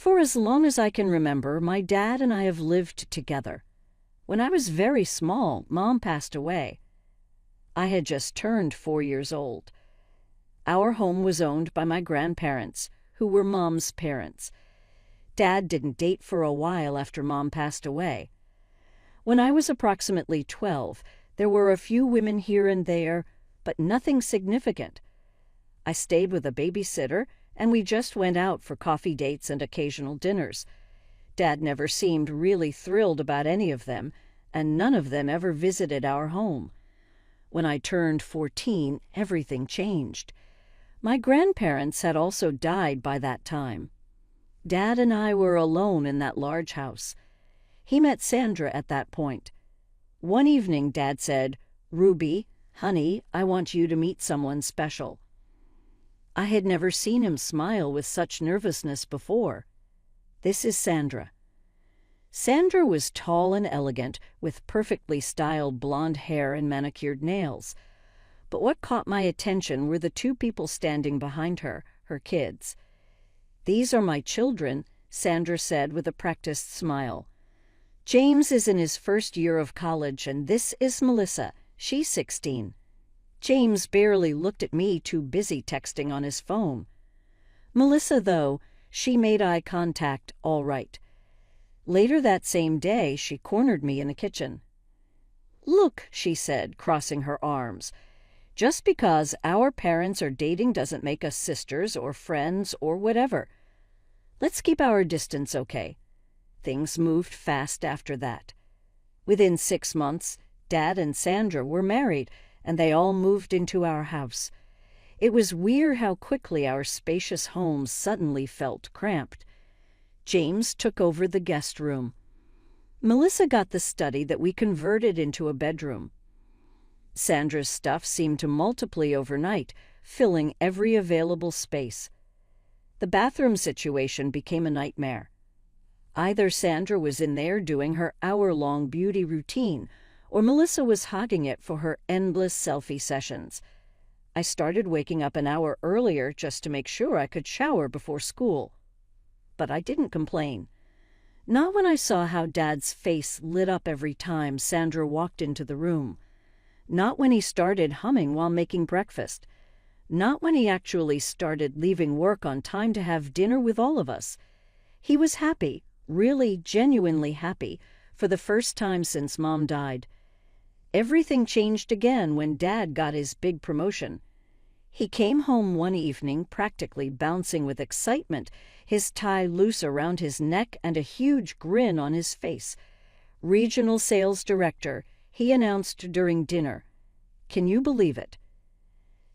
For as long as I can remember, my dad and I have lived together. When I was very small, Mom passed away. I had just turned 4 years old. Our home was owned by my grandparents, who were Mom's parents. Dad didn't date for a while after Mom passed away. When I was approximately 12, there were a few women here and there, but nothing significant. I stayed with a babysitter, and we just went out for coffee dates and occasional dinners. Dad never seemed really thrilled about any of them, and none of them ever visited our home. When I turned 14, everything changed. My grandparents had also died by that time. Dad and I were alone in that large house. He met Sandra at that point. One evening, Dad said, "Ruby, honey, I want you to meet someone special." I had never seen him smile with such nervousness before. "This is Sandra." Sandra was tall and elegant, with perfectly styled blonde hair and manicured nails. But what caught my attention were the two people standing behind her, her kids. "These are my children," Sandra said with a practiced smile. "James is in his first year of college, and this is Melissa. She's 16. James barely looked at me, too busy texting on his phone. Melissa, though, she made eye contact all right. Later that same day, she cornered me in the kitchen. "Look," she said, crossing her arms, "just because our parents are dating doesn't make us sisters or friends or whatever. Let's keep our distance, okay?" Things moved fast after that. Within 6 months, Dad and Sandra were married, and they all moved into our house. It was weird how quickly our spacious home suddenly felt cramped. James took over the guest room. Melissa got the study that we converted into a bedroom. Sandra's stuff seemed to multiply overnight, filling every available space. The bathroom situation became a nightmare. Either Sandra was in there doing her hour-long beauty routine, or Melissa was hogging it for her endless selfie sessions. I started waking up an hour earlier just to make sure I could shower before school. But I didn't complain. Not when I saw how Dad's face lit up every time Sandra walked into the room. Not when he started humming while making breakfast. Not when he actually started leaving work on time to have dinner with all of us. He was happy, really genuinely happy, for the first time since Mom died. Everything changed again when Dad got his big promotion. He came home one evening practically bouncing with excitement, his tie loose around his neck and a huge grin on his face. "Regional Sales Director," he announced during dinner. Can you believe it?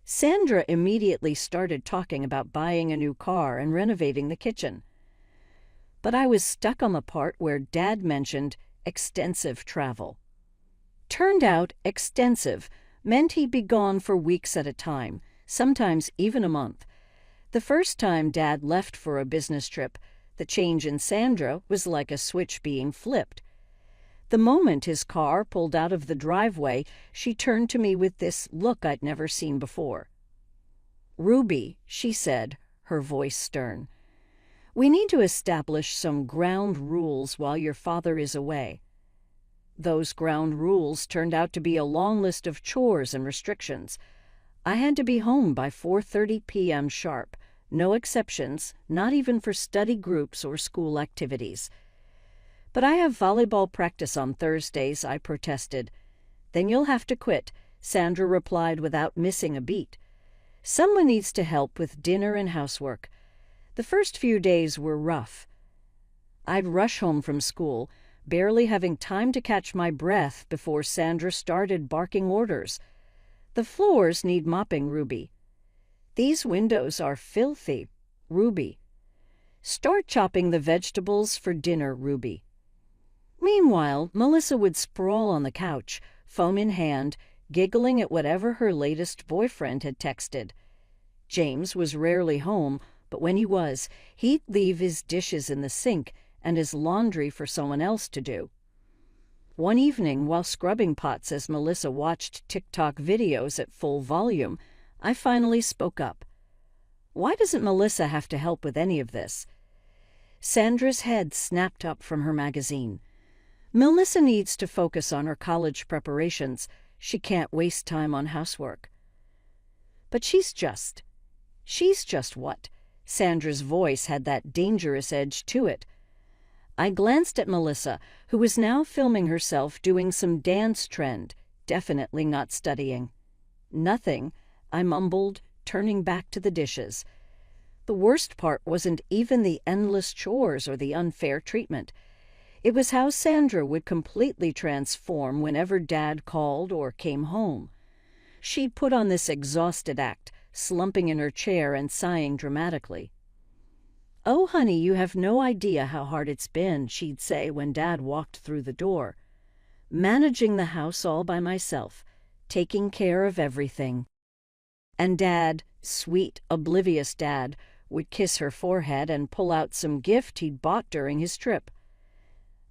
Sandra immediately started talking about buying a new car and renovating the kitchen. But I was stuck on the part where Dad mentioned extensive travel. Turned out extensive meant he'd be gone for weeks at a time, sometimes even a month. The first time Dad left for a business trip, the change in Sandra was like a switch being flipped. The moment his car pulled out of the driveway, she turned to me with this look I'd never seen before. "Ruby," she said, her voice stern, "we need to establish some ground rules while your father is away." Those ground rules turned out to be a long list of chores and restrictions. I had to be home by 4:30 p.m. sharp, no exceptions, not even for study groups or school activities. "But I have volleyball practice on Thursdays," I protested. "Then you'll have to quit," Sandra replied without missing a beat. "Someone needs to help with dinner and housework." The first few days were rough. I'd rush home from school, barely having time to catch my breath before Sandra started barking orders. "The floors need mopping, Ruby." "These windows are filthy, Ruby." "Start chopping the vegetables for dinner, Ruby." Meanwhile, Melissa would sprawl on the couch, phone in hand, giggling at whatever her latest boyfriend had texted. James was rarely home, but when he was, he'd leave his dishes in the sink and his laundry for someone else to do. One evening, while scrubbing pots as Melissa watched TikTok videos at full volume, I finally spoke up. "Why doesn't Melissa have to help with any of this?" Sandra's head snapped up from her magazine. Melissa needs to focus on her college preparations. She can't waste time on housework. But she's just what? Sandra's voice had that dangerous edge to it. I glanced at Melissa, who was now filming herself doing some dance trend, definitely not studying. Nothing, I mumbled, turning back to the dishes. The worst part wasn't even the endless chores or the unfair treatment. It was how Sandra would completely transform whenever Dad called or came home. She'd put on this exhausted act, slumping in her chair and sighing dramatically. "Oh, honey, you have no idea how hard it's been," she'd say when Dad walked through the door. "Managing the house all by myself, taking care of everything." And Dad, sweet, oblivious Dad, would kiss her forehead and pull out some gift he'd bought during his trip.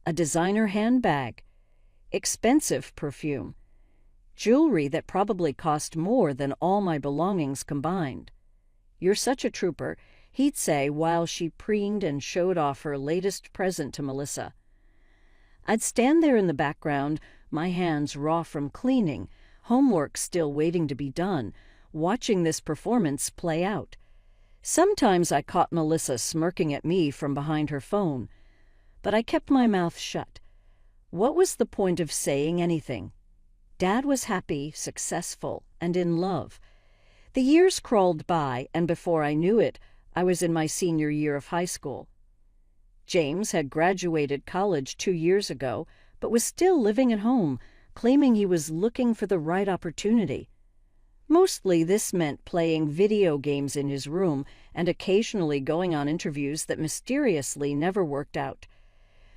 A designer handbag, expensive perfume, jewelry that probably cost more than all my belongings combined. "You're such a trooper," he'd say while she preened and showed off her latest present to Melissa. I'd stand there in the background, my hands raw from cleaning, homework still waiting to be done, watching this performance play out. Sometimes I caught Melissa smirking at me from behind her phone, but I kept my mouth shut. What was the point of saying anything? Dad was happy, successful, and in love. The years crawled by, and before I knew it, I was in my senior year of high school. James had graduated college 2 years ago, but was still living at home, claiming he was looking for the right opportunity. Mostly this meant playing video games in his room and occasionally going on interviews that mysteriously never worked out.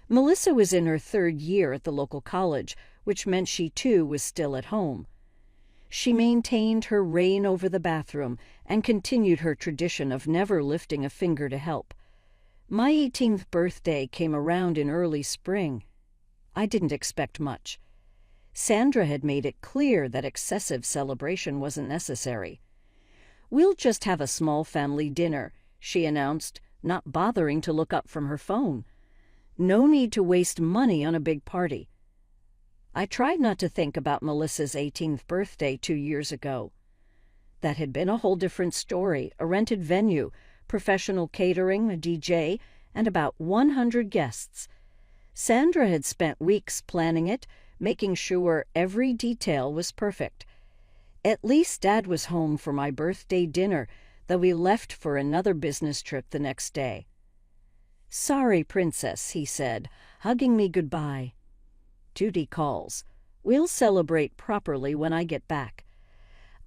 Melissa was in her 3rd year at the local college, which meant she too was still at home. She maintained her reign over the bathroom and continued her tradition of never lifting a finger to help. My 18th birthday came around in early spring. I didn't expect much. Sandra had made it clear that excessive celebration wasn't necessary. "We'll just have a small family dinner," she announced, not bothering to look up from her phone. "No need to waste money on a big party." I tried not to think about Melissa's 18th birthday 2 years ago. That had been a whole different story, a rented venue, professional catering, a DJ, and about 100 guests. Sandra had spent weeks planning it, making sure every detail was perfect. At least Dad was home for my birthday dinner, though we left for another business trip the next day. "Sorry, Princess," he said, hugging me goodbye. "Duty calls. We'll celebrate properly when I get back."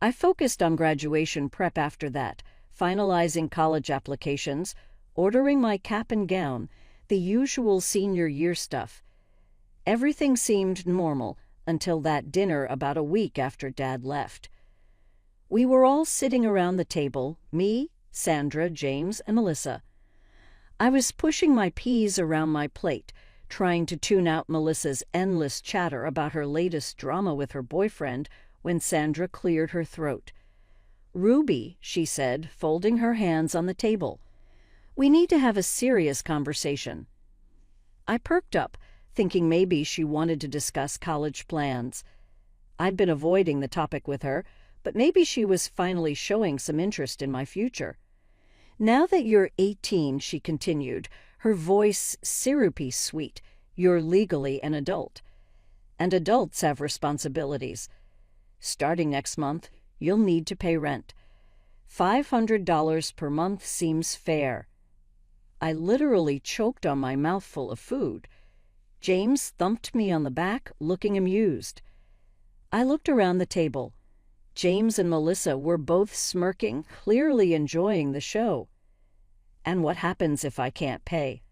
I focused on graduation prep after that, finalizing college applications, ordering my cap and gown, the usual senior year stuff. Everything seemed normal until that dinner about a week after Dad left. We were all sitting around the table, me, Sandra, James, and Melissa. I was pushing my peas around my plate, trying to tune out Melissa's endless chatter about her latest drama with her boyfriend, when Sandra cleared her throat. "Ruby," she said, folding her hands on the table, "we need to have a serious conversation." I perked up, thinking maybe she wanted to discuss college plans. I'd been avoiding the topic with her, but maybe she was finally showing some interest in my future. "Now that you're 18, she continued, her voice syrupy sweet, "you're legally an adult. And adults have responsibilities. Starting next month, you'll need to pay rent. $500 per month seems fair." I literally choked on my mouthful of food. James thumped me on the back, looking amused. I looked around the table. James and Melissa were both smirking, clearly enjoying the show. "And what happens if I can't pay?"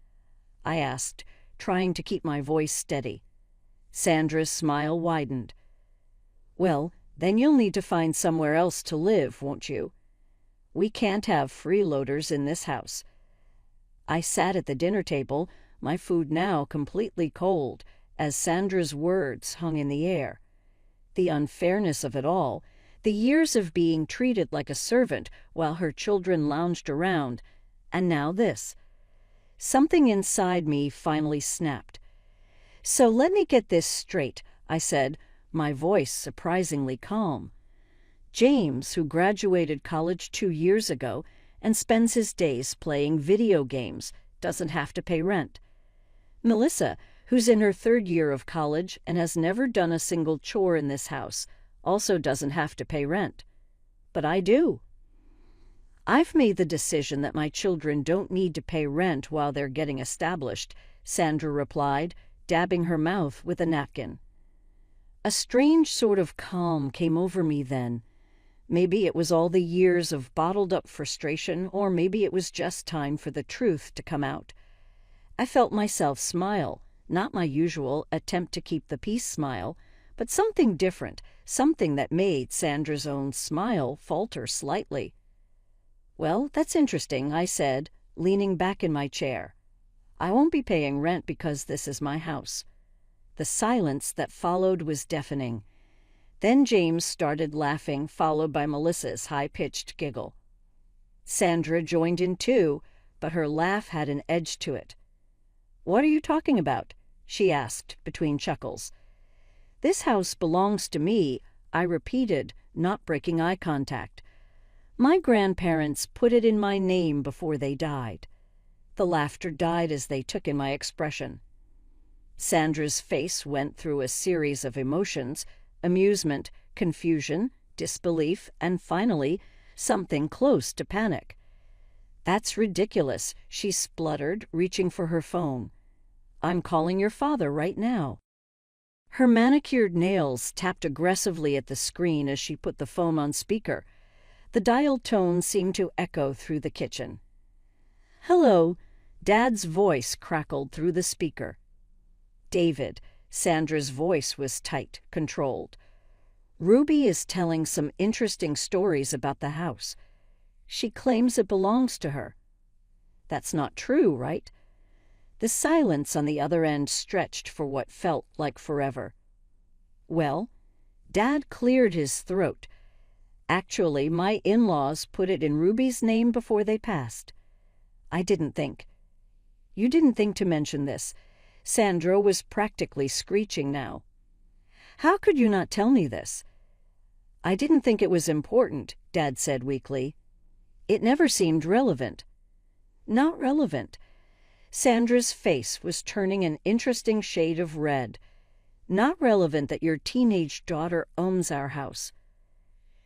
I asked, trying to keep my voice steady. Sandra's smile widened. "Well, then you'll need to find somewhere else to live, won't you? We can't have freeloaders in this house." I sat at the dinner table, my food now completely cold, as Sandra's words hung in the air. The unfairness of it all, the years of being treated like a servant while her children lounged around, and now this. Something inside me finally snapped. "So let me get this straight," I said, my voice surprisingly calm. "James, who graduated college 2 years ago and spends his days playing video games, doesn't have to pay rent. Melissa, who's in her 3rd year of college and has never done a single chore in this house, also doesn't have to pay rent. But I do. I've made the decision that my children don't need to pay rent while they're getting established," Sandra replied, dabbing her mouth with a napkin. A strange sort of calm came over me then. Maybe it was all the years of bottled-up frustration, or maybe it was just time for the truth to come out. I felt myself smile, not my usual attempt to keep the peace smile, but something different, something that made Sandra's own smile falter slightly. "Well, that's interesting," I said, leaning back in my chair. "I won't be paying rent because this is my house." The silence that followed was deafening. Then James started laughing, followed by Melissa's high-pitched giggle. Sandra joined in too, but her laugh had an edge to it. "What are you talking about?" she asked between chuckles. "This house belongs to me," I repeated, not breaking eye contact. "My grandparents put it in my name before they died." The laughter died as they took in my expression. Sandra's face went through a series of emotions: amusement, confusion, disbelief, and finally, something close to panic. "That's ridiculous," she spluttered, reaching for her phone. "I'm calling your father right now." Her manicured nails tapped aggressively at the screen as she put the phone on speaker. The dial tone seemed to echo through the kitchen. "Hello," Dad's voice crackled through the speaker. "David," Sandra's voice was tight, controlled. "Ruby is telling some interesting stories about the house. She claims it belongs to her. That's not true, right?" The silence on the other end stretched for what felt like forever. "Well," Dad cleared his throat. "Actually, my in-laws put it in Ruby's name before they passed. I didn't think." "You didn't think to mention this." Sandra was practically screeching now. "How could you not tell me this?" "I didn't think it was important," Dad said weakly. "It never seemed relevant." "Not relevant." Sandra's face was turning an interesting shade of red. "Not relevant that your teenage daughter owns our house."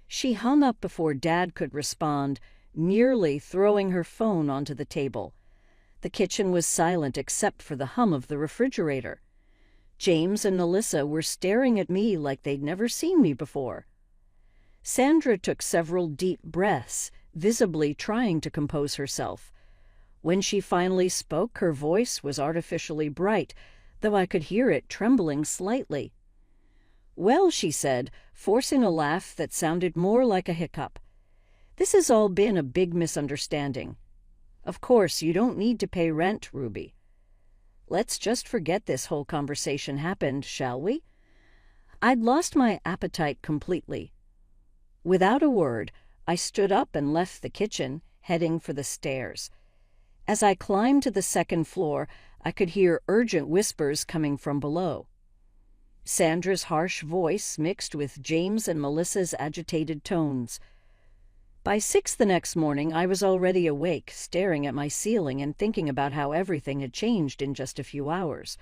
She hung up before Dad could respond, nearly throwing her phone onto the table. The kitchen was silent except for the hum of the refrigerator. James and Melissa were staring at me like they'd never seen me before. Sandra took several deep breaths, visibly trying to compose herself. When she finally spoke, her voice was artificially bright, though I could hear it trembling slightly. "Well," she said, forcing a laugh that sounded more like a hiccup, "this has all been a big misunderstanding. Of course, you don't need to pay rent, Ruby. Let's just forget this whole conversation happened, shall we?" I'd lost my appetite completely. Without a word, I stood up and left the kitchen, heading for the stairs. As I climbed to the 2nd floor, I could hear urgent whispers coming from below. Sandra's harsh voice mixed with James and Melissa's agitated tones. By 6 the next morning, I was already awake, staring at my ceiling and thinking about how everything had changed in just a few hours.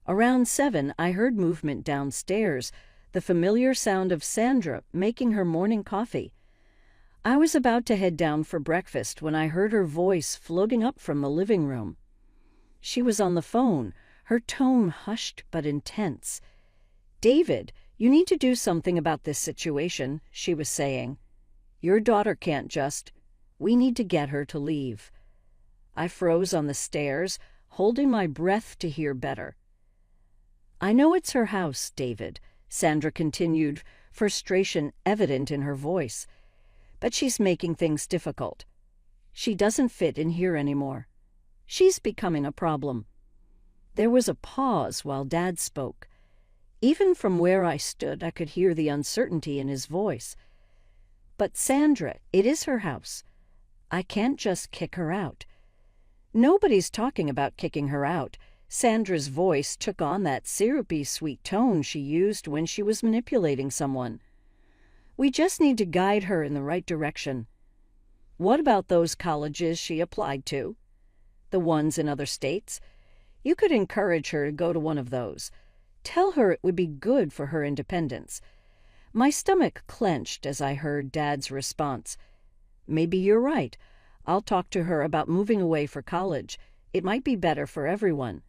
Around 7, I heard movement downstairs, the familiar sound of Sandra making her morning coffee. I was about to head down for breakfast when I heard her voice floating up from the living room. She was on the phone, her tone hushed but intense. "David, you need to do something about this situation," she was saying. "Your daughter can't just. We need to get her to leave." I froze on the stairs, holding my breath to hear better. "I know it's her house, David," Sandra continued, frustration evident in her voice. "But she's making things difficult. She doesn't fit in here anymore. She's becoming a problem." There was a pause while Dad spoke. Even from where I stood, I could hear the uncertainty in his voice. "But Sandra, it is her house. I can't just kick her out. Nobody's talking about kicking her out. Sandra's voice took on that syrupy sweet tone she used when she was manipulating someone. We just need to guide her in the right direction. What about those colleges she applied to? The ones in other states? You could encourage her to go to one of those. Tell her it would be good for her independence. My stomach clenched as I heard Dad's response. Maybe you're right. I'll talk to her about moving away for college. It might be better for everyone.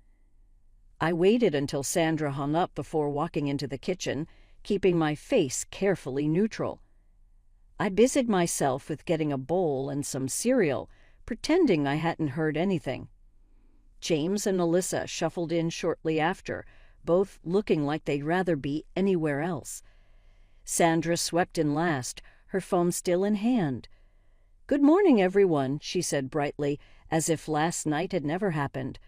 I waited until Sandra hung up before walking into the kitchen, keeping my face carefully neutral. I busied myself with getting a bowl and some cereal, pretending I hadn't heard anything. James and Melissa shuffled in shortly after, both looking like they'd rather be anywhere else. Sandra swept in last, her phone still in hand. "Good morning, everyone," she said brightly, as if last night had never happened.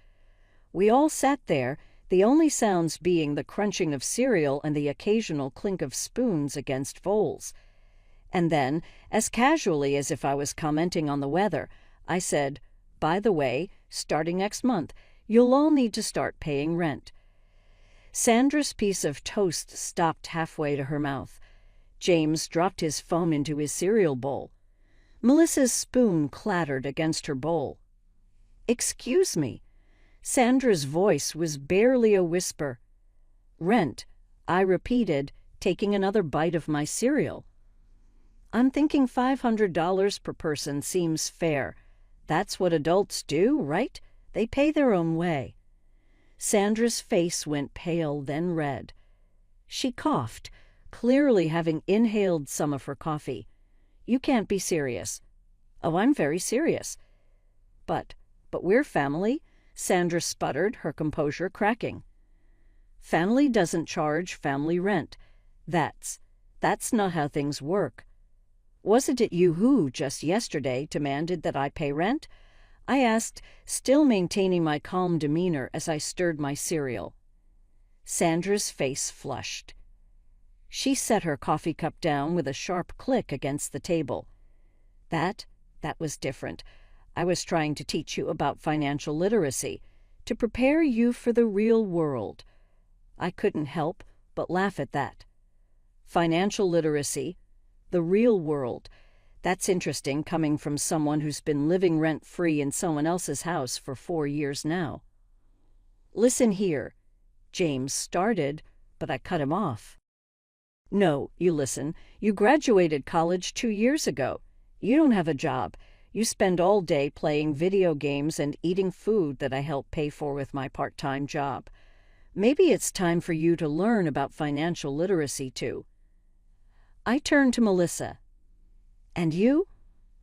We all sat there, the only sounds being the crunching of cereal and the occasional clink of spoons against bowls. And then, as casually as if I was commenting on the weather, I said, "By the way, starting next month, you'll all need to start paying rent." Sandra's piece of toast stopped halfway to her mouth. James dropped his phone into his cereal bowl. Melissa's spoon clattered against her bowl. "Excuse me." Sandra's voice was barely a whisper. "Rent," I repeated, taking another bite of my cereal. "I'm thinking $500 per person seems fair. That's what adults do, right? They pay their own way." Sandra's face went pale, then red. She coughed, clearly having inhaled some of her coffee. "You can't be serious." "Oh, I'm very serious." But we're family," Sandra sputtered, her composure cracking. "Family doesn't charge family rent. That's not how things work. Wasn't it you who, just yesterday, demanded that I pay rent?" I asked, still maintaining my calm demeanor as I stirred my cereal. Sandra's face flushed. She set her coffee cup down with a sharp click against the table. That was different. I was trying to teach you about financial literacy, to prepare you for the real world. I couldn't help but laugh at that. Financial literacy, the real world. That's interesting coming from someone who's been living rent-free in someone else's house for 4 years now. "Listen here," James started, but I cut him off. "No, you listen. You graduated college 2 years ago. You don't have a job. You spend all day playing video games and eating food that I help pay for with my part-time job. Maybe it's time for you to learn about financial literacy, too." I turned to Melissa. "And you?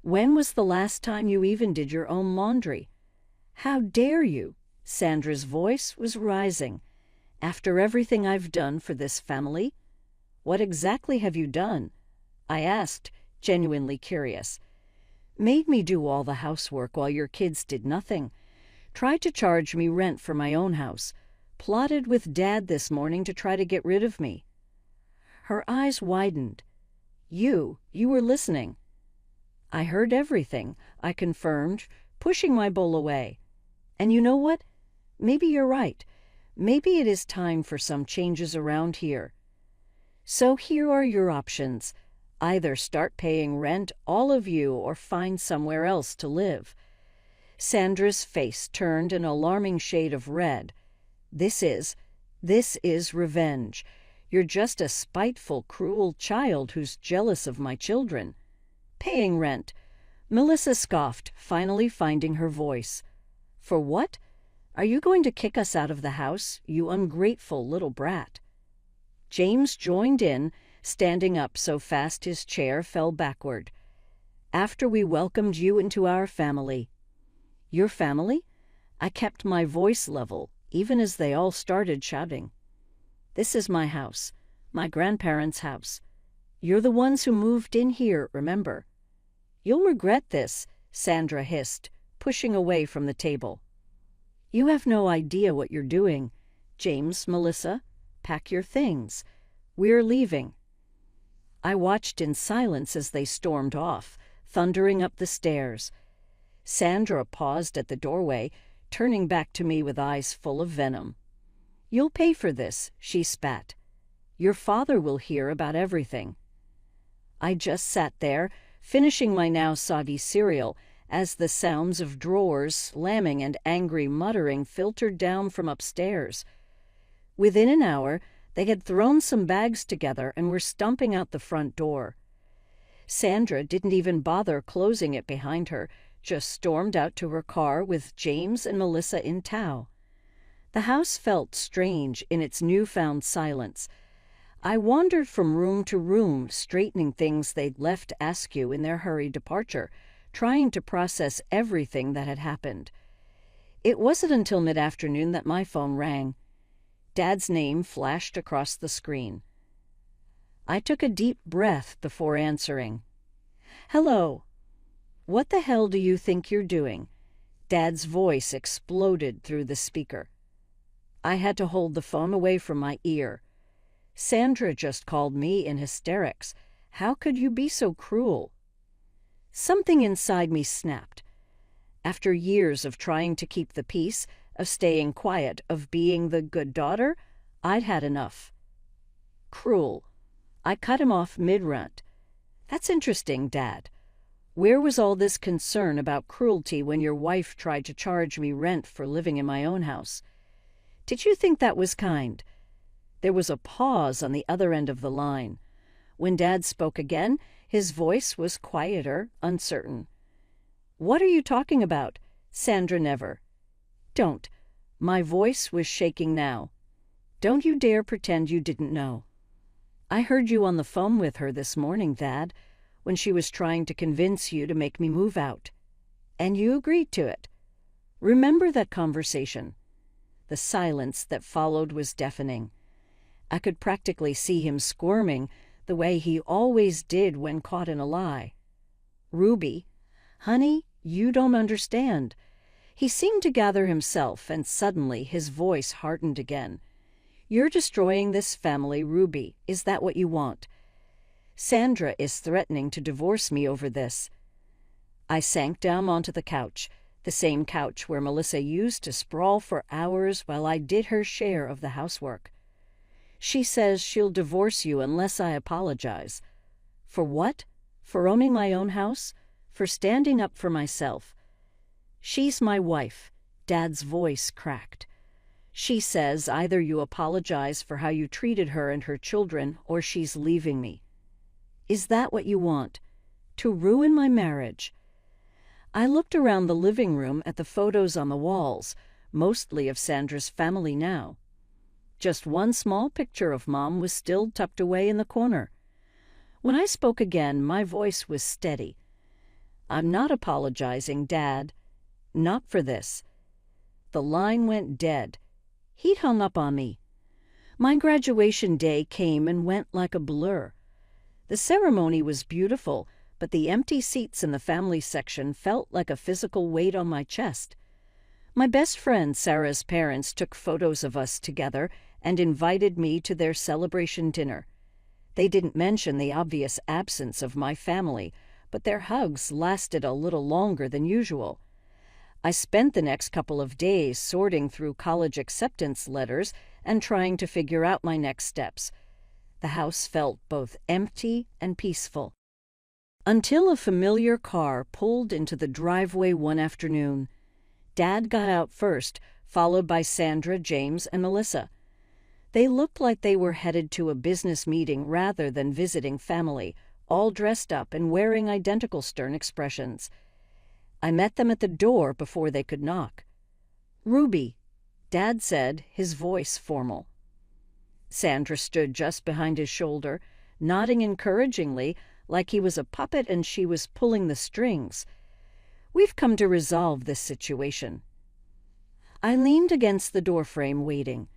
When was the last time you even did your own laundry?" "How dare you?" Sandra's voice was rising. "After everything I've done for this family?" "What exactly have you done?" I asked, genuinely curious. "Made me do all the housework while your kids did nothing. Tried to charge me rent for my own house. Plotted with Dad this morning to try to get rid of me." Her eyes widened. You were listening." "I heard everything," I confirmed, pushing my bowl away. "And you know what? Maybe you're right. Maybe it is time for some changes around here. So here are your options. Either start paying rent, all of you, or find somewhere else to live." Sandra's face turned an alarming shade of red. This is revenge. You're just a spiteful, cruel child who's jealous of my children." "Paying rent," Melissa scoffed, finally finding her voice. "For what? Are you going to kick us out of the house, you ungrateful little brat?" James joined in, standing up so fast his chair fell backward. "After we welcomed you into our family." "Your family?" I kept my voice level, even as they all started shouting. "This is my house, my grandparents' house. You're the ones who moved in here, remember?" "You'll regret this," Sandra hissed, pushing away from the table. "You have no idea what you're doing. James, Melissa, pack your things. We're leaving." I watched in silence as they stormed off, thundering up the stairs. Sandra paused at the doorway, turning back to me with eyes full of venom. "You'll pay for this," she spat. "Your father will hear about everything." I just sat there, finishing my now soggy cereal, as the sounds of drawers slamming and angry muttering filtered down from upstairs. Within an hour, they had thrown some bags together and were stumping out the front door. Sandra didn't even bother closing it behind her, just stormed out to her car with James and Melissa in tow. The house felt strange in its newfound silence. I wandered from room to room, straightening things they'd left askew in their hurried departure, trying to process everything that had happened. It wasn't until mid-afternoon that my phone rang. Dad's name flashed across the screen. I took a deep breath before answering. "Hello." "What the hell do you think you're doing?" Dad's voice exploded through the speaker. I had to hold the phone away from my ear. "Sandra just called me in hysterics. How could you be so cruel?" Something inside me snapped. After years of trying to keep the peace, of staying quiet, of being the good daughter, I'd had enough. "Cruel." I cut him off mid-rant. "That's interesting, Dad. Where was all this concern about cruelty when your wife tried to charge me rent for living in my own house? Did you think that was kind?" There was a pause on the other end of the line. When Dad spoke again, his voice was quieter, uncertain. "What are you talking about? Sandra never." "Don't." My voice was shaking now. "Don't you dare pretend you didn't know. I heard you on the phone with her this morning, Dad, when she was trying to convince you to make me move out. And you agreed to it. Remember that conversation?" The silence that followed was deafening. I could practically see him squirming, the way he always did when caught in a lie. "Ruby, honey, you don't understand." He seemed to gather himself, and suddenly his voice hardened again. "You're destroying this family, Ruby. Is that what you want? Sandra is threatening to divorce me over this." I sank down onto the couch, the same couch where Melissa used to sprawl for hours while I did her share of the housework. "She says she'll divorce you unless I apologize." "For what? For owning my own house? For standing up for myself?" "She's my wife." Dad's voice cracked. "She says either you apologize for how you treated her and her children, or she's leaving me." "Is that what you want? To ruin my marriage?" I looked around the living room at the photos on the walls, mostly of Sandra's family now. Just one small picture of Mom was still tucked away in the corner. When I spoke again, my voice was steady. "I'm not apologizing, Dad. Not for this." The line went dead. He'd hung up on me. My graduation day came and went like a blur. The ceremony was beautiful, but the empty seats in the family section felt like a physical weight on my chest. My best friend Sarah's parents took photos of us together and invited me to their celebration dinner. They didn't mention the obvious absence of my family, but their hugs lasted a little longer than usual. I spent the next couple of days sorting through college acceptance letters and trying to figure out my next steps. The house felt both empty and peaceful. Until a familiar car pulled into the driveway one afternoon. Dad got out first, followed by Sandra, James, and Melissa. They looked like they were headed to a business meeting rather than visiting family, all dressed up and wearing identical stern expressions. I met them at the door before they could knock. "Ruby," Dad said, his voice formal. Sandra stood just behind his shoulder, nodding encouragingly, like he was a puppet and she was pulling the strings. "We've come to resolve this situation." I leaned against the doorframe, waiting.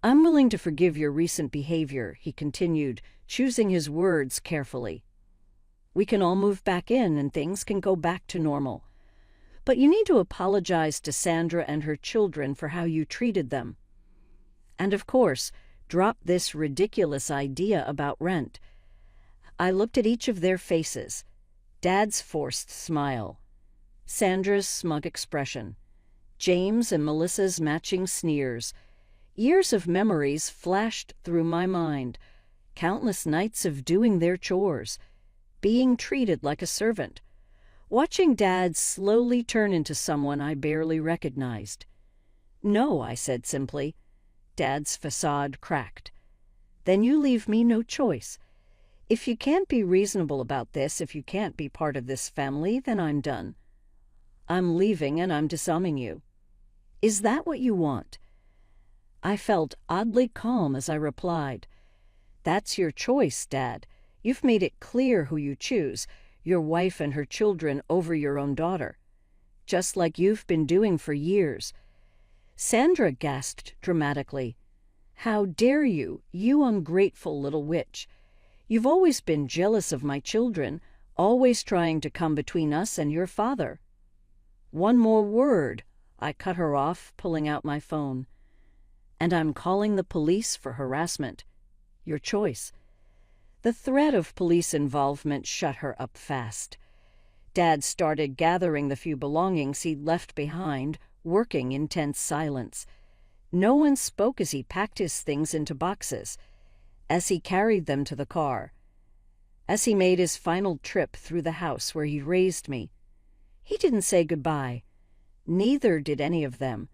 "I'm willing to forgive your recent behavior," he continued, choosing his words carefully. "We can all move back in and things can go back to normal. But you need to apologize to Sandra and her children for how you treated them. And of course, drop this ridiculous idea about rent." I looked at each of their faces. Dad's forced smile. Sandra's smug expression, James and Melissa's matching sneers. Years of memories flashed through my mind, countless nights of doing their chores, being treated like a servant, watching Dad slowly turn into someone I barely recognized. "No," I said simply. Dad's facade cracked. "Then you leave me no choice. If you can't be reasonable about this, if you can't be part of this family, then I'm done. I'm leaving and I'm disowning you. Is that what you want?" I felt oddly calm as I replied, "That's your choice, Dad. You've made it clear who you choose, your wife and her children over your own daughter, just like you've been doing for years." Sandra gasped dramatically. "How dare you, you ungrateful little witch. You've always been jealous of my children, always trying to come between us and your father." "One more word," I cut her off, pulling out my phone. "And I'm calling the police for harassment. Your choice." The threat of police involvement shut her up fast. Dad started gathering the few belongings he'd left behind, working in tense silence. No one spoke as he packed his things into boxes, as he carried them to the car, as he made his final trip through the house where he raised me. He didn't say goodbye. Neither did any of them.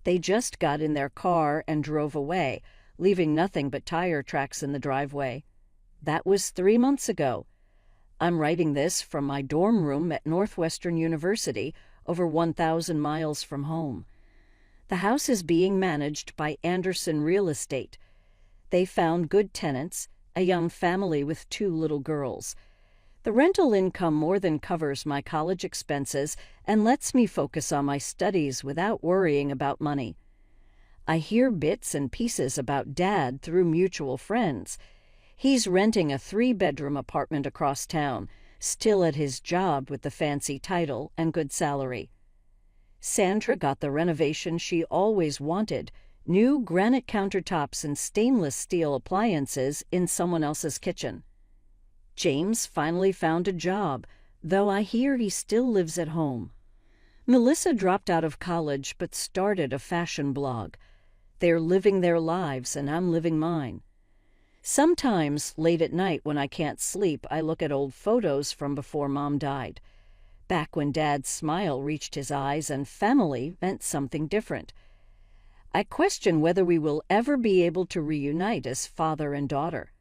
They just got in their car and drove away, leaving nothing but tire tracks in the driveway. That was 3 months ago. I'm writing this from my dorm room at Northwestern University, over 1,000 miles from home. The house is being managed by Anderson Real Estate. They found good tenants, a young family with 2 little girls. The rental income more than covers my college expenses and lets me focus on my studies without worrying about money. I hear bits and pieces about Dad through mutual friends. He's renting a 3-bedroom apartment across town, still at his job with the fancy title and good salary. Sandra got the renovation she always wanted, new granite countertops and stainless steel appliances in someone else's kitchen. James finally found a job, though I hear he still lives at home. Melissa dropped out of college but started a fashion blog. They're living their lives and I'm living mine. Sometimes, late at night when I can't sleep, I look at old photos from before Mom died, back when Dad's smile reached his eyes and family meant something different. I question whether we will ever be able to reunite as father and daughter.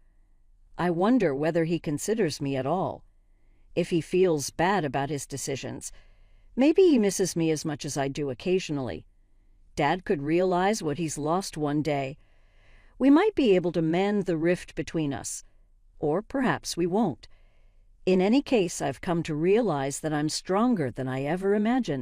I wonder whether he considers me at all. If he feels bad about his decisions, maybe he misses me as much as I do occasionally. Dad could realize what he's lost one day. We might be able to mend the rift between us, or perhaps we won't. In any case, I've come to realize that I'm stronger than I ever imagined.